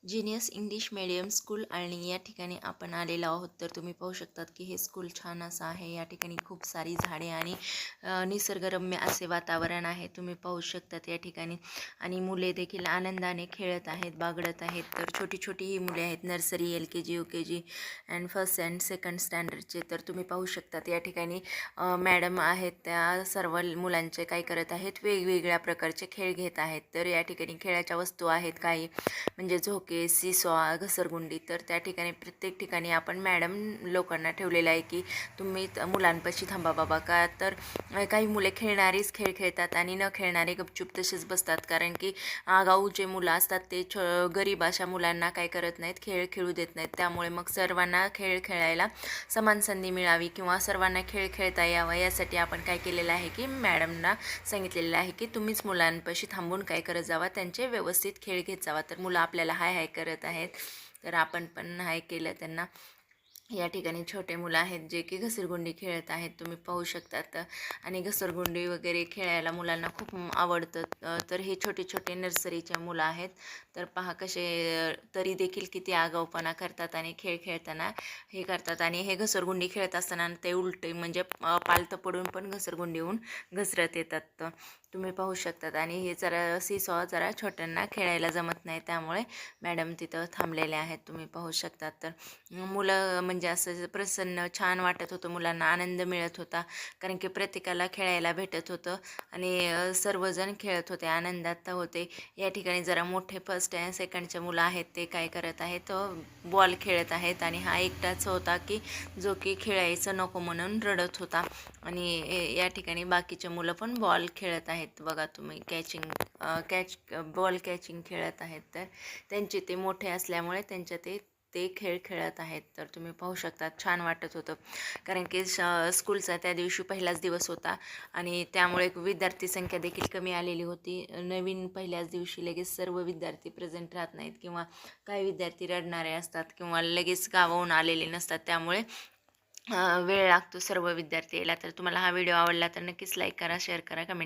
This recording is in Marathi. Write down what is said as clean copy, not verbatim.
जीनियस इंग्लिश मीडियम स्कूल आणि या ठिकाणी आपण आलेलो आहोत. तर तुम्ही पाहू शकतात की हे स्कूल छान असं आहे. या ठिकाणी खूप सारी झाडे आणि निसर्गरम्य असे वातावरण आहे. तुम्ही पाहू शकतात या ठिकाणी आणि मुले देखील आनंदाने खेळत आहेत, बागडत आहेत. तर छोटी छोटी ही मुले आहेत, nursery, LKG, UKG and first and second स्टँडर्डचे. तर तुम्ही पाहू शकतात या ठिकाणी मॅडम आहेत, त्या सर्व मुलांचे काय करत आहेत, वेगवेगळ्या प्रकारचे खेळ घेत आहेत. तर या ठिकाणी खेळाच्या वस्तू आहेत काही, म्हणजे झोके, सीसॉ, घसरगुंडी. तर त्या ठिकाणी प्रत्येक ठिकाणी आपण मॅडम लोकांना ठेवलेलं आहे की तुम्ही मुलांपाशी थांबा बाबा. का तर काही मुले खेळणारीच खेळ खेळतात आणि न खेळणारे गपचूप तसेच बसतात. कारण की आगाऊ जे मुलं असतात ते गरीब अशा मुलांना काय करत नाहीत, खेळ खेळू देत नाहीत. त्यामुळे मग सर्वांना खेळ खेळायला समान संधी मिळावी किंवा सर्वांना खेळ खेळता यावा यासाठी आपण काय केलेलं आहे की मॅडमना सांगितलेलं आहे की तुम्हीच मुलांपाशी थांबून काय करत जावा, त्यांचे व्यवस्थित खेळ घेत जावा. तर मुलं आपल्याला हाय हाय करत आहेत, तर आपण पण हाय केलं त्यांना. या ठिकाणी छोटे मुलं आहेत जे की घसरगुंडी खेळत आहेत, तुम्ही पाहू शकतात. आणि घसरगुंडी वगैरे खेळायला मुलांना खूप आवडतं. तर हे छोटे छोटे नर्सरीचे मुलं आहेत. तर पहा कसे तरी देखील किती आगाऊपणा करतात आणि खेळ खेळताना हे करतात. आणि हे घसरगुंडी खेळत असताना ते उलटे म्हणजे पालतं पडून पण घसरगुंडीहून घसरत येतात. तुम्ही पाहू शकतात. आणि हे जरा सीसॉ जरा छोट्यांना खेळायला जमत नाही, त्यामुळे मॅडम तिथं थांबलेले आहेत, तुम्ही पाहू शकतात. तर मुलं म्हणजे असं प्रसन्न छान वाटत होतं, मुलांना आनंद मिळत होता. कारण की प्रत्येकाला खेळायला भेटत होतं आणि सर्वजण खेळत होते, आनंदात होते. या ठिकाणी जरा मोठे फर्स्ट अँड सेकंडचे मुलं आहेत, ते काय करत आहेत, बॉल खेळत आहेत. आणि हा एकटाच होता की जो की खेळायचं नको म्हणून रडत होता. आणि या ठिकाणी बाकीचे मुलं पण बॉल खेळत आहेत, बघा तुम्ही बॉल कॅचिंग खेळत आहेत. तर त्यांचे ते मोठे असल्यामुळे त्यांच्या ते ते खेळ खेळत आहेत. तर तुम्ही पाहू शकता, छान वाटत होतं. कारण की स्कूलचा त्या दिवशी पहिलाच दिवस होता आणि त्यामुळे विद्यार्थी संख्या देखील कमी आलेली होती. नवीन पहिल्याच दिवशी लगेच सर्व विद्यार्थी प्रेझेंट राहत नाहीत किंवा काही विद्यार्थी रडणारे असतात किंवा लगेच गावाहून आलेले नसतात, त्यामुळे वेळ लागतो सर्व विद्यार्थी यायला. तर तुम्हाला हा व्हिडिओ आवडला तर नक्कीच लाईक करा, शेअर करा, कमेंट